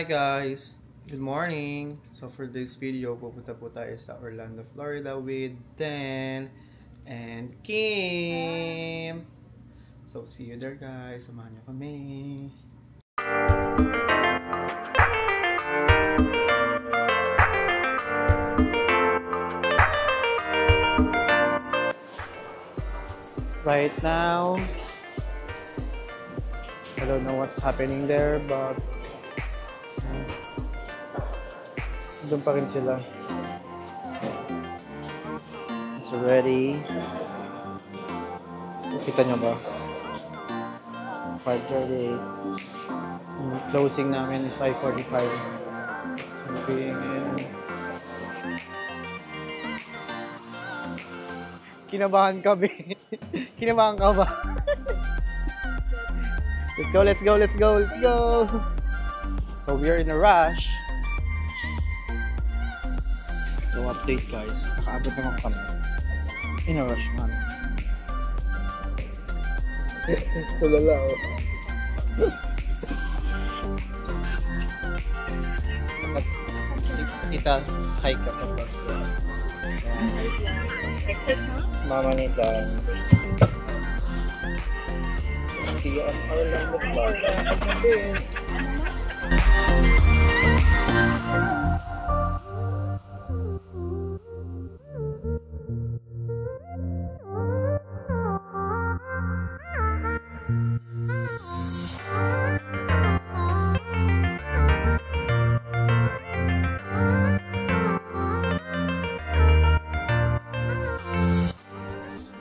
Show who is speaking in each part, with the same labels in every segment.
Speaker 1: Hi guys! Good morning! So for this video, pupunta po tayo sa Orlando, Florida with Dan and Kim! So see you there guys! Samahan niyo kami! Right now, I don't know what's happening there, but doon pa rin sila. It's already, kita nyo ba? 5:38. Closing namin is 5:45. Something and kinabahan kami. Kinabahan ka ba? Let's go, let's go, let's go, let's go! So we are in a rush. So update guys, nakaabot naman kami. In a rush man. Tulala oh. Kita hike ka sa bus. Mama ni Dan. See you on Orlando, Florida.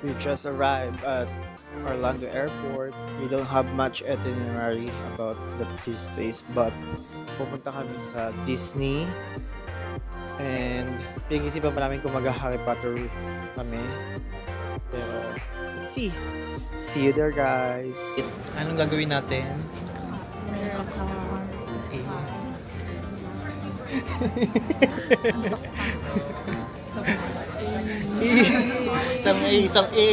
Speaker 1: We just arrived at Orlando Airport. We don't have much itinerary about this place, but pupunta kami sa Disney and pinag-isipan pa namin kung mag-Harry Potter kami. Pero let's see. See you there guys. Anong gagawin natin? Isang A, isang A.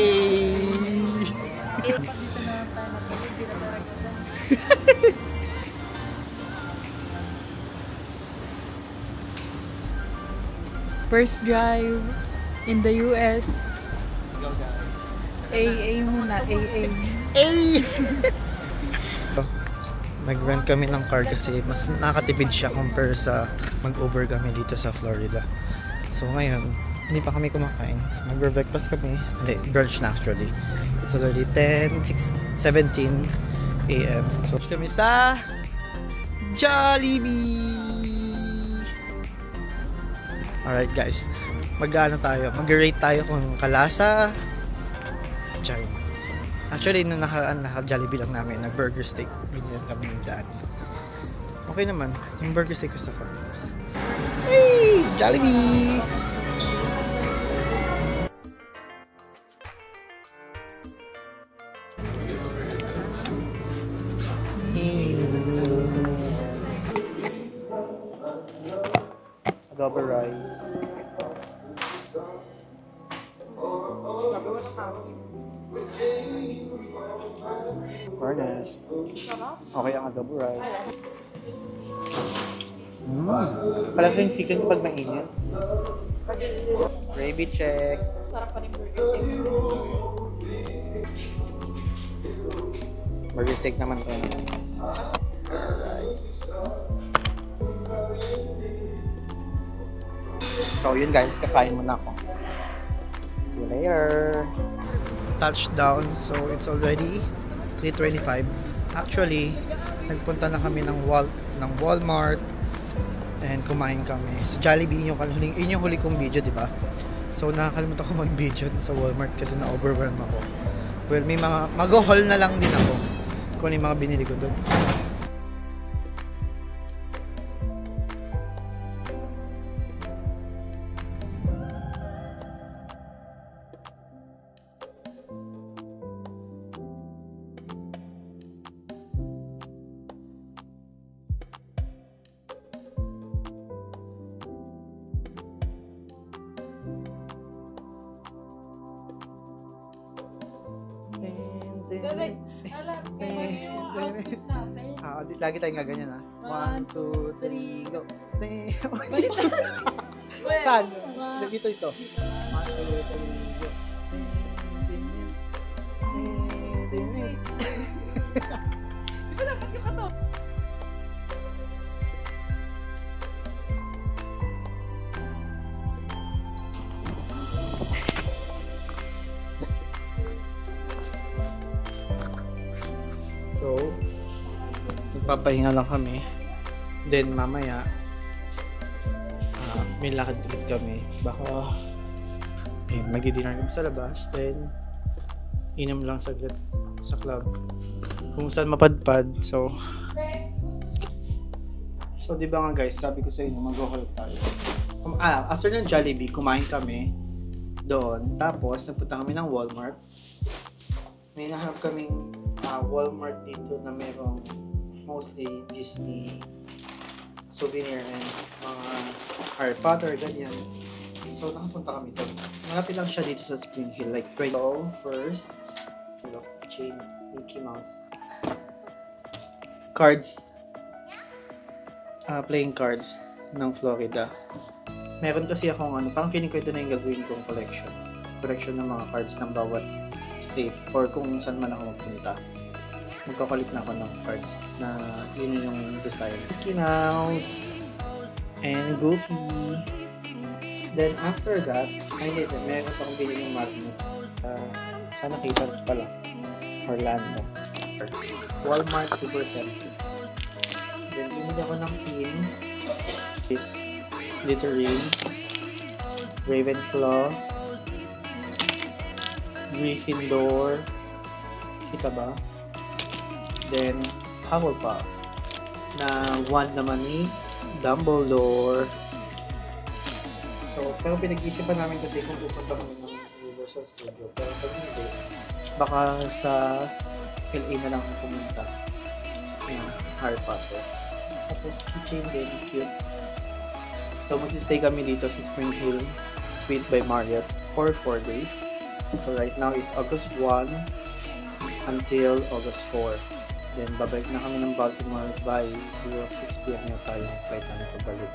Speaker 2: First drive in the US.
Speaker 1: Let's go guys.
Speaker 2: AA muna, AA.
Speaker 1: A! Nag-rent kami ng car kasi mas nakatipid siya compare sa mag-Uber kami dito sa Florida. So ngayon, hindi pa kami kumakain. Mag-breakfast kami. Hindi, brunch na actually. It's already 17 a.m. So kami sa Jollibee! Alright guys, mag-ano tayo? Mag-rate tayo kung kalasa. Diyan. Actually, nung naka-Jollibee lang namin, nag-burger steak. Binili kami ng Johnny. Okay naman, yung burger steak gusto ko. Hey! Jollibee! Double rice. Fairness. Okay ang double rice. Parang yung chicken pag mainit. Gravy check.
Speaker 2: Sarap pa rin burger steak.
Speaker 1: Burger steak naman to. Alright. So yun guys, kakain muna ako. See you later. Touchdown. So it's already 3:25. Actually, nagpunta na kami ng Walmart and kumain kami. Sa Jollibee yun yung huli kong video, di ba? So nakakalimutan ko mag-video sa Walmart kasi na-overwhelm ako. Well, may mga mag-haul na lang din ako kung ano yung mga binili ko doon. Lagi tayong gaganyan ha. 1, 2, 3, go.
Speaker 2: Baliktad.
Speaker 1: Saan?
Speaker 2: Mga-
Speaker 1: Dito ito. 1, 2, 3, go.
Speaker 2: Di ba dapat yung kato?
Speaker 1: So, magpapahinga lang kami. Then, mamaya, may lakad ulit kami. Baka, magdi-dinner kami sa labas. Then, inom lang saglit sa club. Kung saan mapadpad. So, di ba nga guys, sabi ko sa inyo, mag-walk tayo. After ng Jollibee, kumain kami doon. Tapos, nagpunta kami ng Walmart. May nahanap kaming Walmart dito na merong mostly Disney souvenir and mga Harry Potter, ganyan. So, nakapunta kami doon. Malapit lang siya dito sa Spring Hill. Like, so, first, look, chain, Mickey Mouse. Cards. Playing cards ng Florida. Meron kasi akong parang feeling ko ito na yung gagawin kong collection. Collection ng mga cards ng bawat state or kung saan man ako magpunta. Magkakalit na ako ng cards na yun yung design. Mickey Mouse and Goofy. Then after that, meron akong bilhin ng magnet. Sana kita pala. Orlando. Walmart Super Selfie. Then bumili ako ng pin. This Slytherin, Ravenclaw, Gryffindor, kita ba? Then, Hufflepuff, na wand naman ni Dumbledore. So, pero pinag-isipan namin kasi kung pupunta kami ng Universal Studio. Pero pag hindi, baka sa LA na lang pumunta. Ayan, Harry Potter. Tapos, keychain din, cute. So, magsistay kami dito sa Spring Hill Suite by Marriott for 4 days. So, right now is August 1 until August 4. Then, babalik na kami ng Baltimore by 6 p.m. na tayo ng flight namin pabalik.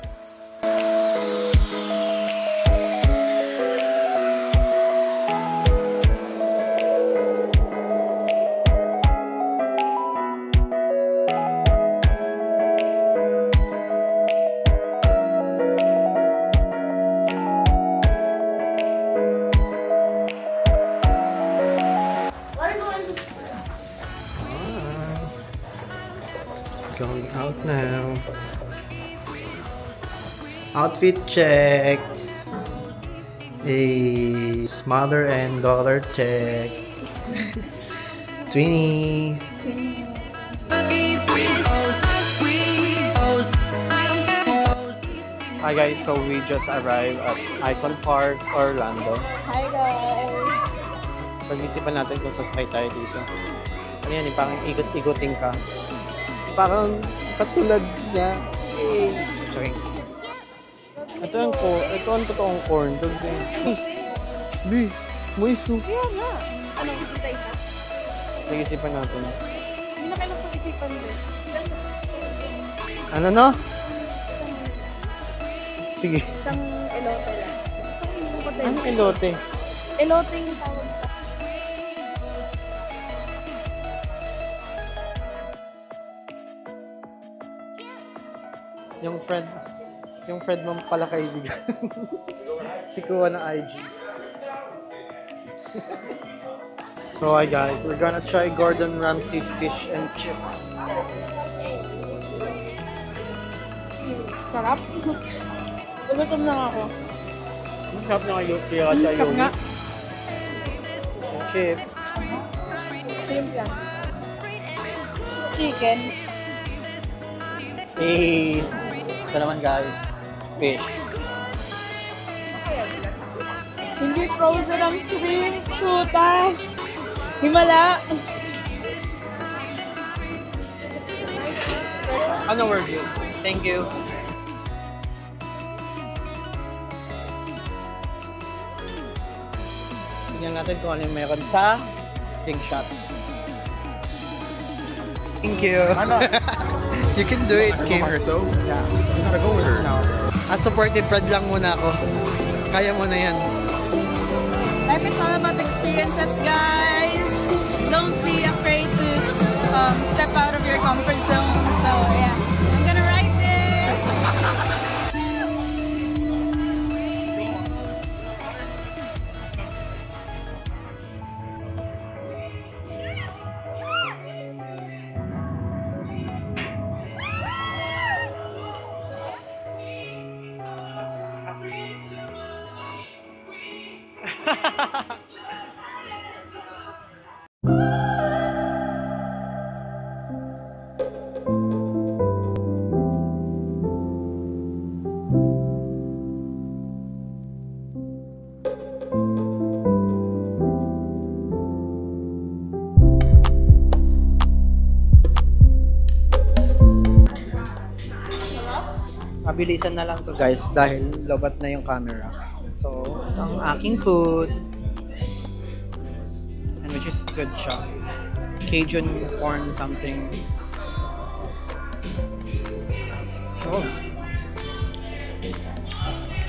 Speaker 1: Going out now. Outfit check. A mother and daughter check. Twinnie. Hi guys, so we just arrived at Icon Park, Orlando.
Speaker 2: Hi guys!
Speaker 1: Pag-isipan natin kung sasakay tayo dito. Ano yan, parang igot-iguting ka. Parang katulad niya. Sorry. Ito ang totoong corn dog. Bi, moiso.
Speaker 2: Kaya nga! Ano, kita isa?
Speaker 1: Pag-isipan natin.
Speaker 2: Hindi na kailang pag-isipan din.
Speaker 1: Ano no? Sige.
Speaker 2: Isang elote lang. Isang elote.
Speaker 1: Ano elote?
Speaker 2: Elote yung tawag sa...
Speaker 1: Yung friend mo pala kaibigan. Si Kuwa na IG. So hi guys, we're gonna try Gordon Ramsay fish and chips.
Speaker 2: Sarap. Gutom na ako.
Speaker 1: Ang sarap na kayo, kaya tayo.
Speaker 2: Sarap nga.
Speaker 1: Chip.
Speaker 2: Shrimp yan. Chicken.
Speaker 1: Hey! Ito naman guys, fish.
Speaker 2: Hindi frozen ang shrimp. Tuta. Himala.
Speaker 1: Ano word yun? Thank you. Tingnan natin kung ano yung meron sa slingshot. Thank you.
Speaker 3: Ano?
Speaker 1: You can do it, Kim.
Speaker 3: By herself?
Speaker 1: Yeah.
Speaker 3: You gotta go with her.
Speaker 1: No. A supportive friend lang muna ako. Kaya mo na yan.
Speaker 2: Life is all about experiences, guys. Don't be afraid to step out of your comfort zone. So yeah, I'm gonna write this.
Speaker 1: Mabilisan na lang to guys dahil lobat na yung camera. So, ito ang aking food. And which is good siya. Cajun corn something.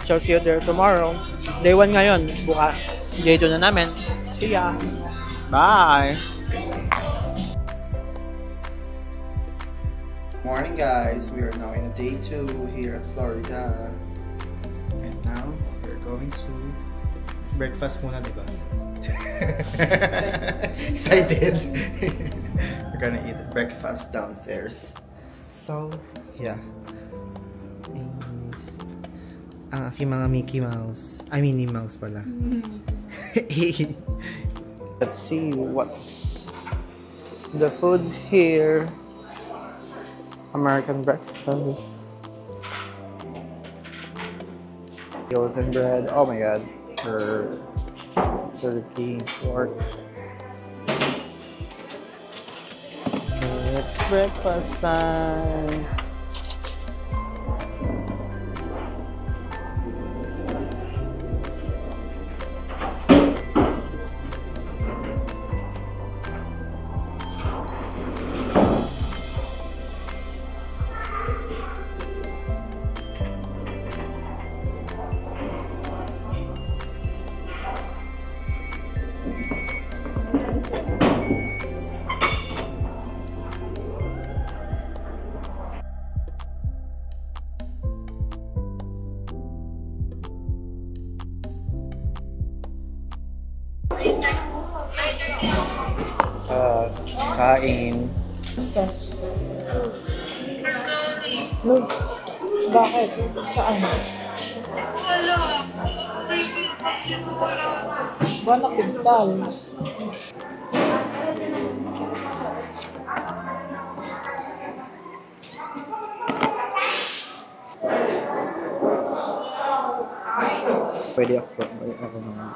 Speaker 1: So, see you there tomorrow. Day 1 ngayon. Bukas. Day 2 na namin. See ya. Bye! Morning guys, we are now in day 2 here at Florida. And now, we're going to breakfast muna, diba? Excited! We're gonna eat breakfast downstairs. So, yeah. Ang aking mga Mickey Mouse. I mean, Minnie Mouse pala. Let's see what's the food here. American breakfast. Frozen bread. Oh my god. Turkey, pork. It's breakfast time. Kain.
Speaker 2: No. Bakit? Saan? Wala pintal.
Speaker 1: Pwede ako naman.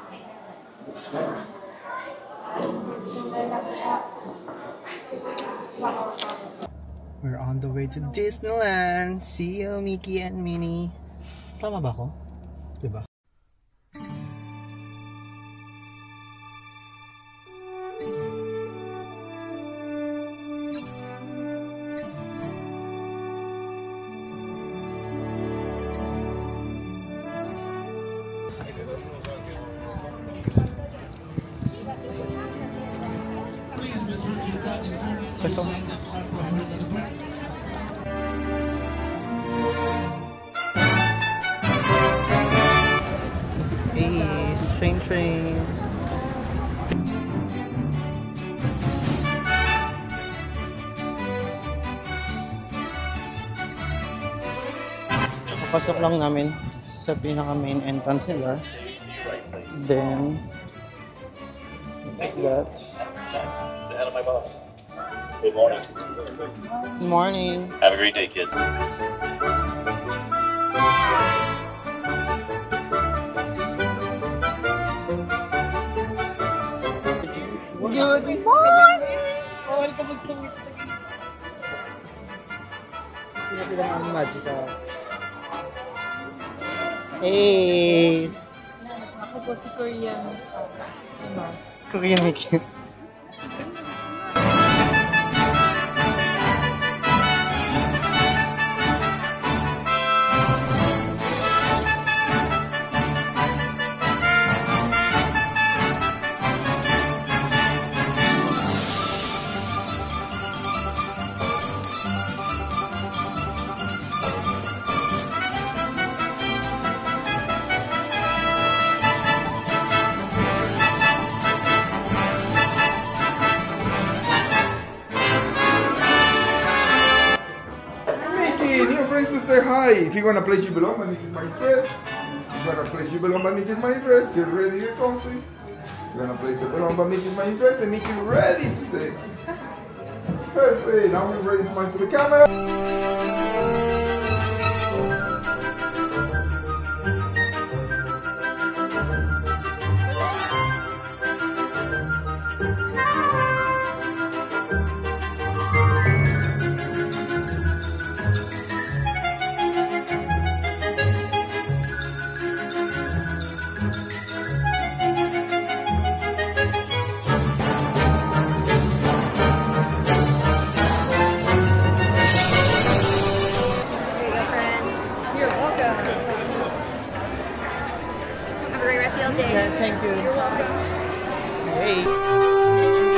Speaker 1: We're on the way to Disneyland. See you, Mickey and Minnie. Tama ba ako? Diba? Peso. Hey, train. Pasok lang namin sa pinaka main entrance nila. Then, like that.
Speaker 4: Good morning.
Speaker 1: Good morning.
Speaker 4: Have a great day, kids.
Speaker 1: Good morning!
Speaker 2: Bawal ka magsumit.
Speaker 1: Pinapilang ang magica. Hey!
Speaker 2: Ako po si Korean Mouse.
Speaker 1: Korean Mickey.
Speaker 3: Hi, if you're gonna play Jibelong, my Mickey my first. If you're gonna play Jibelong, my Mickey my first. Get ready, get comfy. You're gonna play Jibelong, my Mickey my first, and Mickey ready to say. Perfect. Now we're ready to smile to the camera.
Speaker 1: Yeah, thank you.
Speaker 2: You're welcome.
Speaker 1: Hey.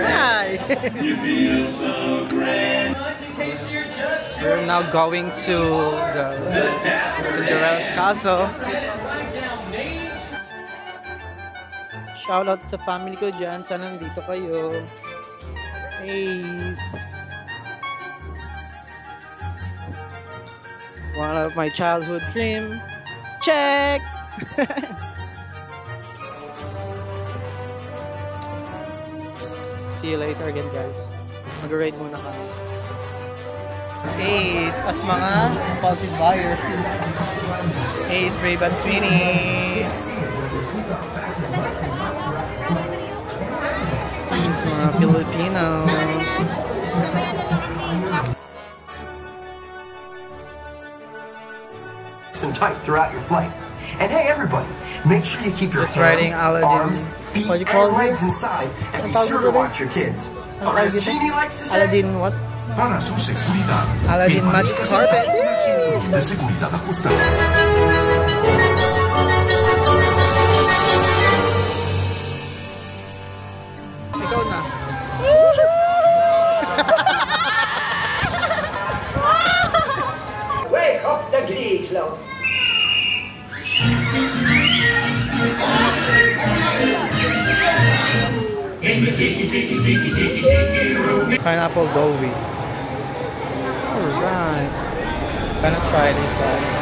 Speaker 1: Hi. We're now going to the Cinderella's Castle. Shoutout sa family ko dyan. Sana nandito kayo. Hey. One of my childhood dream. Check! See you later again, guys. Mag-ride muna kami. Ace, as mga impulsive buyers. Ace, Ray-Ban Twinnies. Ace, mga Filipino.
Speaker 5: And tight throughout your flight. And hey, everybody, make sure you keep your
Speaker 1: Just riding
Speaker 5: hands,
Speaker 1: Aladdin.
Speaker 5: arms, feet,
Speaker 1: What do you call
Speaker 5: and
Speaker 1: it?
Speaker 5: legs inside, and be
Speaker 1: Ang tawag
Speaker 5: sure to
Speaker 1: dito?
Speaker 5: watch your kids.
Speaker 1: Ang
Speaker 5: Or
Speaker 1: tawag
Speaker 5: as
Speaker 1: dito?
Speaker 5: Genie likes to say,
Speaker 1: Aladdin what?
Speaker 6: Para su seguridad,
Speaker 1: Aladdin Magic
Speaker 6: permanezca
Speaker 1: Carpet.
Speaker 6: sentado con el cinturón de seguridad ajustado.
Speaker 1: Ikaw na.
Speaker 7: Wake up the Glee Club.
Speaker 1: Pineapple Dolby. Alright. Gonna try this, guys.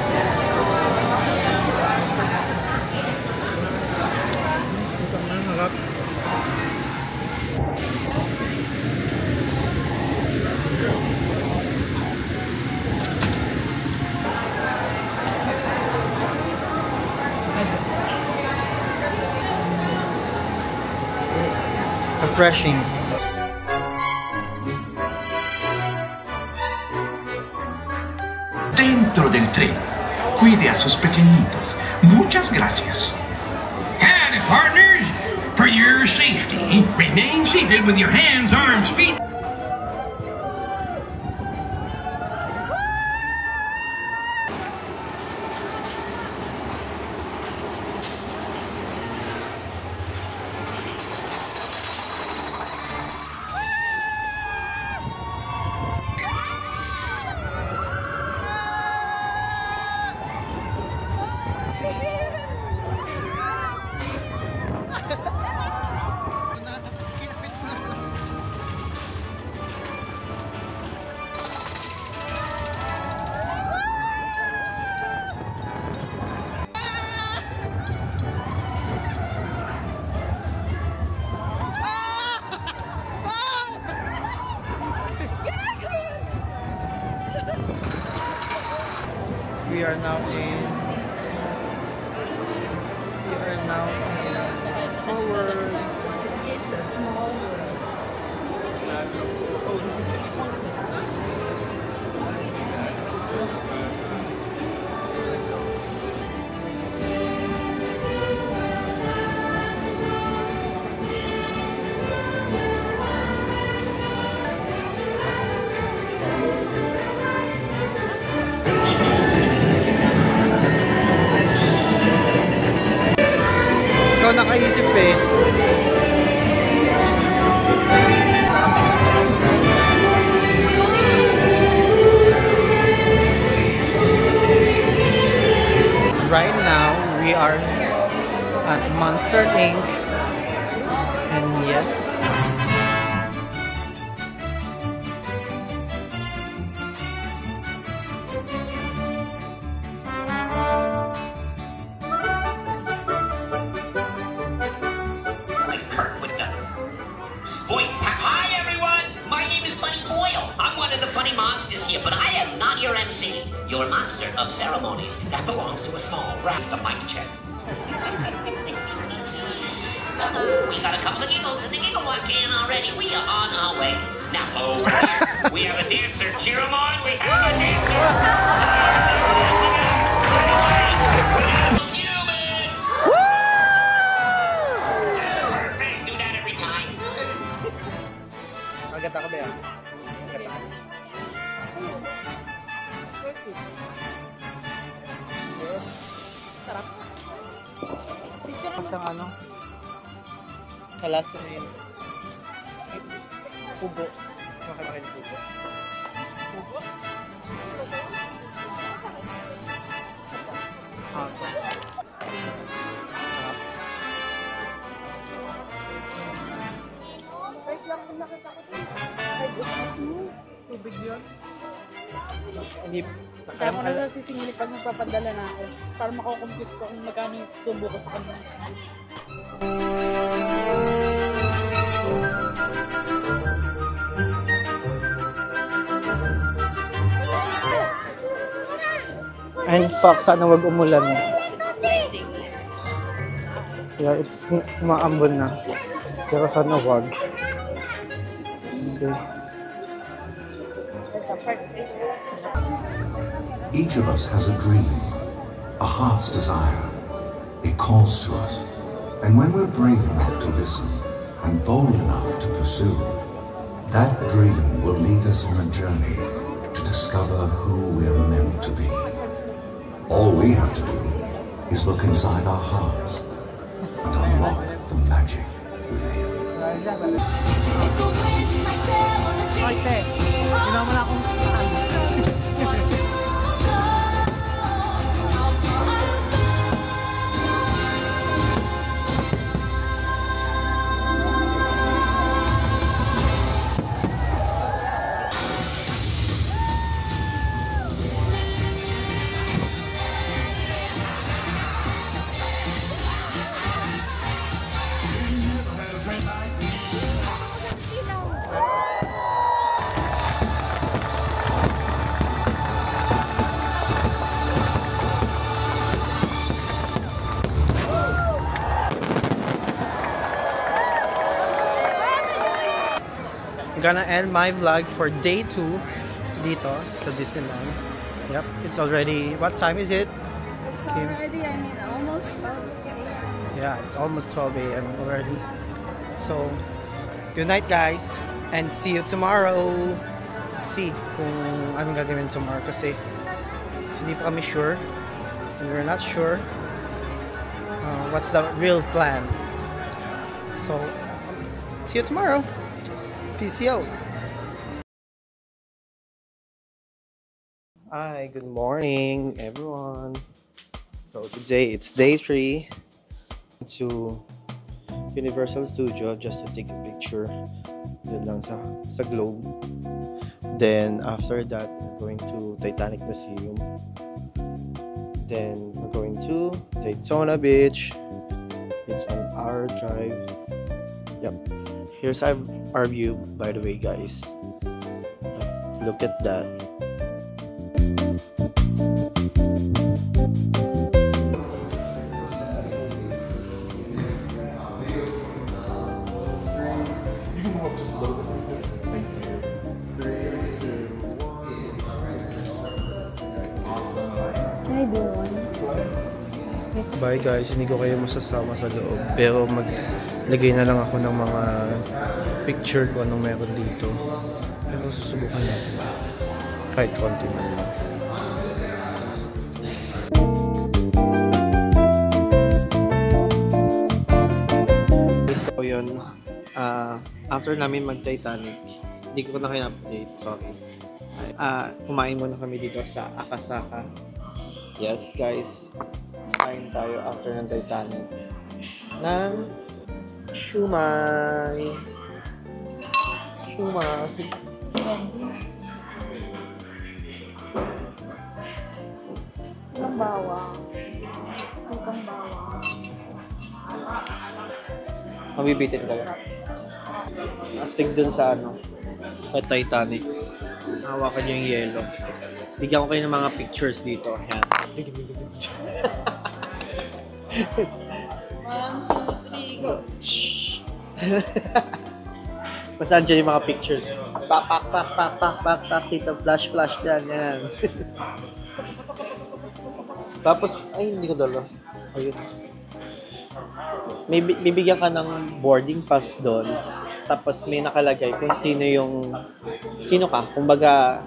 Speaker 1: Refreshing.
Speaker 6: Dentro del tren, cuide a sus pequeñitos. Muchas gracias. Howdy, partners. For your safety, remain seated with your hands, arms, feet.
Speaker 1: right now we are at Monster Inc. And yes,
Speaker 8: voice. Hi everyone, my name is Bunny Boyle. I'm one of the funny monsters here, but I am not your MC. Your master of ceremonies. That belongs to a small brass. The mic check. Oh, we got a couple of giggles in the giggle one can already. We are on our way. Now over here, we have a dancer. Cheer 'em on. We have a dancer. Humans. That's perfect. Do that every time.
Speaker 1: agad ako ba yan?
Speaker 2: Sarap. Picture mo.
Speaker 1: Masang ano? Kalasa na yun. Pugo. Makalakin pugo.
Speaker 2: Pugo? Wait lang kung nakita ko ito. Tubig yun.
Speaker 1: Hindi.
Speaker 2: Kaya ko na sisingili pag nagpapadala na ako. Para makakompute ko kung magkano yung tumbo ko sa kanya.
Speaker 1: And fuck, sana wag umulan. Yeah, it's maambon na. Pero sana wag. See.
Speaker 9: Each of us has a dream, a heart's desire. It calls to us. And when we're brave enough to listen and bold enough to pursue, that dream will lead us on a journey to discover who we're meant to be. All we have to do is look inside our hearts and unlock the magic within.
Speaker 1: Oy, te. Ginawa mo na akong I'm gonna end my vlog for day 2 dito sa Disneyland. Yep, it's already, what time is it?
Speaker 2: It's already, I mean, almost 12 a.m.
Speaker 1: Yeah, it's almost 12 a.m. already. So, good night guys, and see you tomorrow. Let's see kung anong gagawin tomorrow kasi hindi pa kami sure. And we're not sure what's the real plan. So, see you tomorrow. Peace out. Hi, good morning everyone. So today it's day 3 to Universal Studio just to take a picture dun lang sa globe. Then after that we're going to Titanic Museum. Then we're going to Daytona Beach. It's an hour drive. Yep. Here's our view, by the way, guys. Look at that.
Speaker 2: Can I do one?
Speaker 1: Bye guys, hindi ko kayo masasama sa loob. Pero maglagay na lang ako ng mga picture ko anong meron dito. Pero susubukan natin. Kahit konti man lang. So yun, after namin mag-Titanic, hindi ko na kayo update, sorry. Kumain muna kami dito sa Akasaka. Yes guys, Kain tayo after ng Titanic. Ng shumai. Shumai.
Speaker 2: Ang bawang. Ang bawang.
Speaker 1: Mabibitin ka lang. Astig dun sa sa Titanic. Hawakan niyo yung yelo. Bigyan ko kayo ng mga pictures dito. Yan.
Speaker 2: 1, 2, 3, go!
Speaker 1: Basta andyan yung mga pictures. Pak, dito. Flash dyan. Yan. Tapos, ay, hindi ko dala. Ayun. May bibigyan ka ng boarding pass doon. Tapos may nakalagay kung sino ka. Kumbaga,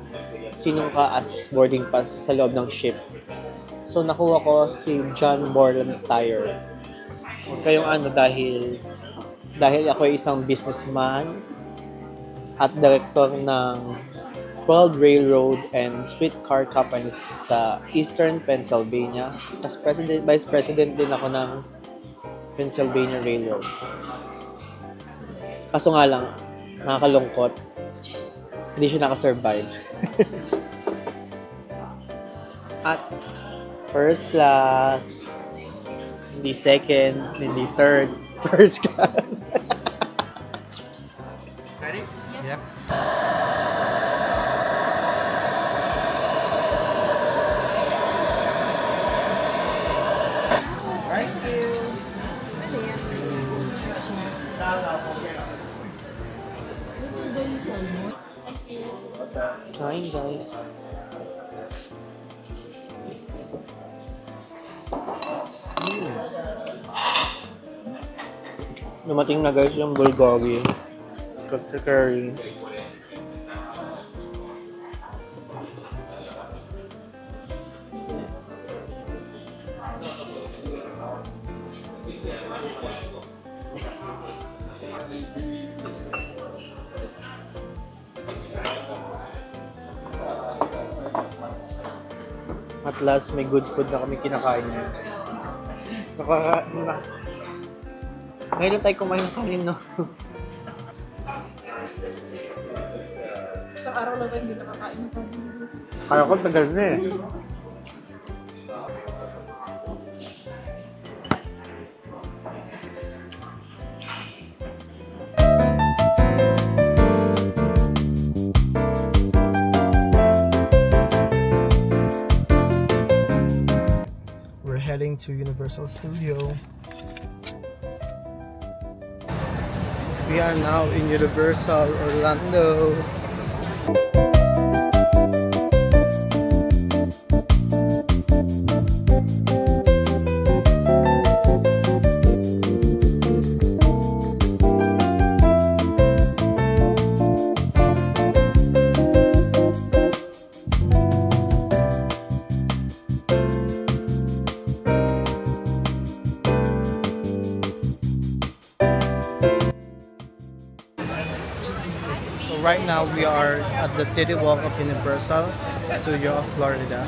Speaker 1: sino ka as boarding pass sa loob ng ship. So, nakuha ko si John Borlantire. Huwag kayong dahil ako ay isang businessman at director ng World Railroad and Streetcar Companies sa Eastern Pennsylvania. Tapos vice president din ako ng Pennsylvania Railroad. Kaso nga lang, nakakalungkot. Hindi siya nakasurvive. At first class, hindi second, hindi third, first class. Ready? Yep. Thank you. Kain, guys. Dumating na guys yung bulgogi. Curry. At last, may good food na kami kinakain ngayon. Ngayon tayo kumain ng kanin, no?
Speaker 2: Isang araw lang tayo hindi nakakain ng kanin.
Speaker 1: Kaya ko tagal na eh. Heading to Universal Studio. We are now in Universal Orlando. Right now we are at the City Walk of Universal Studio of Florida.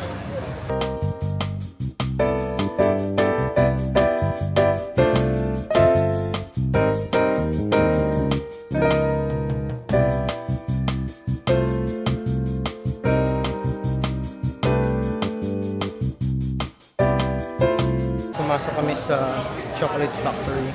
Speaker 1: Pumasok kami sa Chocolate Factory.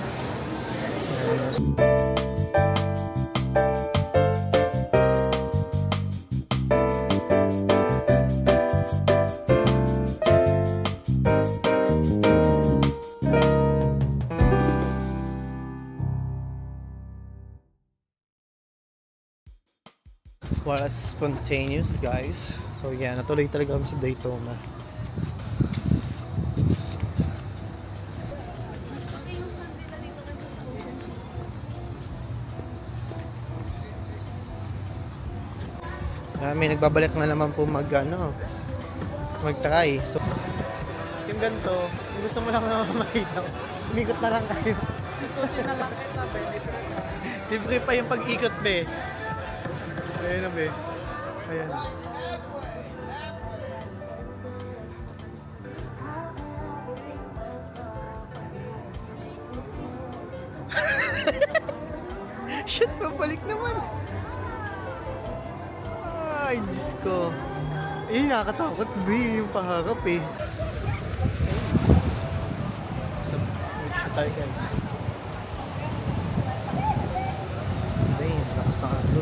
Speaker 1: Well, it's spontaneous, guys. So yeah, natuloy talaga kami sa Daytona. May nagbabalik na naman po mag-try. So, yung ganito, kung gusto mo lang naman makita, umikot na lang kayo.
Speaker 2: Ikutin na lang kayo, sabi.
Speaker 1: Libre pa yung pag-ikot, be. Ayan na, be. Ayan. Shit, pabalik naman. Ay, Diyos ko. Eh, nakakatakot, B, yung paharap eh. So, mag-shoot tayo, guys. Ayun, lakas ng ano.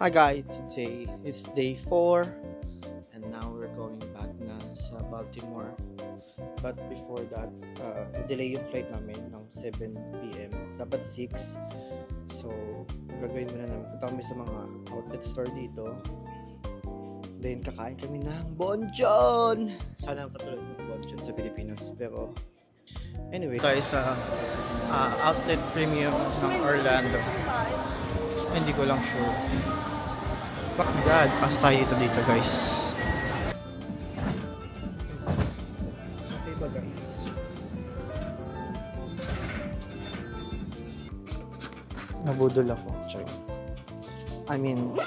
Speaker 1: Hi guys, today is day 4 and now we're going back na sa Baltimore. But before that, delay yung flight namin ng 7 PM. Dapat 6. So, gagawin muna namin. Punta kami sa mga outlet store dito. Then, kakain kami ng bonjon! Sana katulad ng bonjon sa Pilipinas. Pero, anyway, tayo sa outlet premium ng Orlando. Hindi ko lang sure. Fuck God, pasok tayo dito guys. Okay ba guys? Nabudol ako. Sorry. I mean,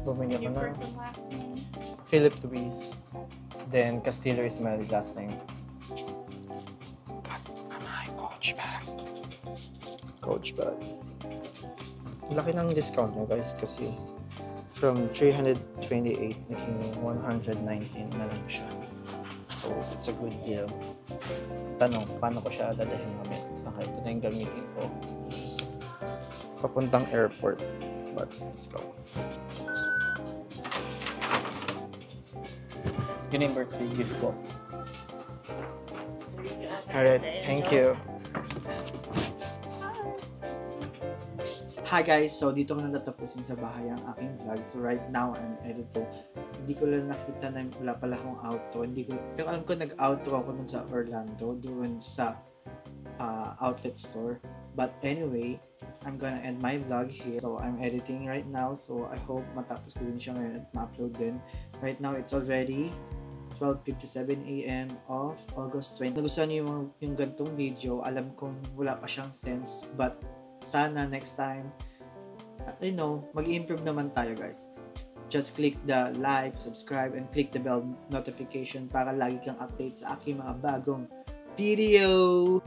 Speaker 1: bumili ako na Philip Luis, then Castillo Ismael last name. God, my coach bag. Coach bag. Laki ng discount mo guys kasi from 328 naging 119 na lang siya. So, it's a good deal. Tanong, paano ko siya dadalhin namin? Okay, ito na yung gamitin ko. Papuntang airport. But, let's go. Yun yung birthday gift ko. Alright, thank you. Hi guys! So dito ko na natapusin sa bahay ang aking vlog. So right now, I'm editing. Hindi ko lang nakita na wala pala akong outro. Pero alam ko nag-outro ako dun sa Orlando, dun sa outlet store. But anyway, I'm gonna end my vlog here. So I'm editing right now. So I hope matapos ko din siya ngayon at ma-upload din. Right now, it's already 12:57 AM of August 20. Nagustuhan niyo yung gantong video. Alam kong wala pa siyang sense, but sana next time, you know, mag-improve naman tayo guys. Just click the like, subscribe, and click the bell notification para lagi kang update sa aking mga bagong video.